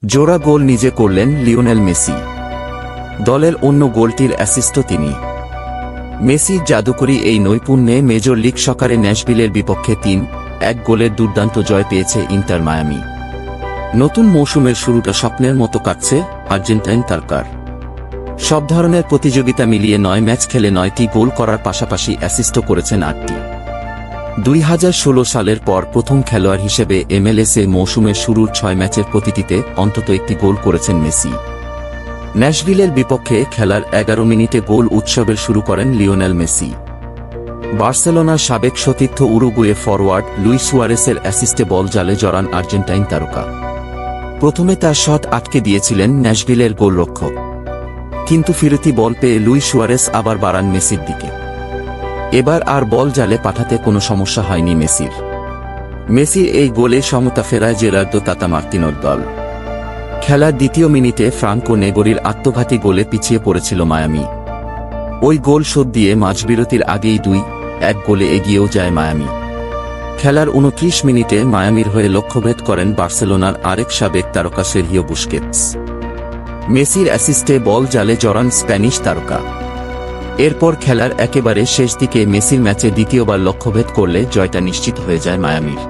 জোড়া গোল নিজে করলেন লিওনেল মেসি। দলের অন্য গোলটির অ্যাসিস্টও তিনি। মেসির জাদুকরী এই নৈপুণ্যে মেজর লিগ সকারে ন্যাশভিলের বিপক্ষে ৩-১ গোলের দুর্দান্ত জয় পেয়েছে ইন্টার মায়ামি। নতুন মৌসুমের শুরুটা স্বপ্নের মতো কাটছে আর্জেন্টাইন তারকার। সব ধরনের প্রতিযোগিতা মিলিয়ে ৯ ম্যাচ খেলে ৯টি গোল করার পাশাপাশি অ্যাসিস্টও করেছেন ৮টি। ২০১৬ সালের পর প্রথম খেলোয়াড় হিসেবে MLS-এ মৌসুমের শুরুর ৬ ম্যাচের প্রতিটিতে অন্তত একটি গোল করেছেন মেসি। ন্যাশভিলের বিপক্ষে খেলার ১১ মিনিটে গোল উৎসবের শুরু করেন লিওনেল মেসি। বার্সেলোনার সাবেক সতীর্থ উরুগুয়ে ফরওয়ার্ড লুইস সুয়ারেসের অ্যাসিস্টে বল জালে জড়ান আর্জেন্টাইন তারকা। প্রথমে তার শট আটকে দিয়েছিলেন ন্যাশভিলের গোলরক্ষক, কিন্তু ফিরতি বল পেয়ে লুইস সুয়ারেস আবার বাড়ান মেসির দিকে। এবার আর বল জালে পাঠাতে কোনো সমস্যা হয়নি মেসির। মেসির এই গোলে সমতা ফেরায় জেরার্দো তাতা মার্তিনোর দল। খেলার দ্বিতীয় মিনিটে ফ্রাঙ্কো নেগোরির আত্মঘাতী গোলে পিছিয়ে পড়েছিল মায়ামি। ওই গোল শোধ দিয়ে মাঝবিরতির আগেই ২-১ গোলে এগিয়েও যায় মায়ামি। খেলার ২৯ মিনিটে মায়ামির হয়ে লক্ষ্যভেদ করেন বার্সেলোনার আরেক সাবেক তারকা সের্হিও বুস্কেটস। মেসির অ্যাসিস্টে বল জালে জড়ান স্প্যানিশ তারকা। এরপর খেলার একেবারে শেষ দিকে মেসির ম্যাচে দ্বিতীয়বার লক্ষ্যভেদ করলে জয়টা নিশ্চিত হয়ে যায় মায়ামির।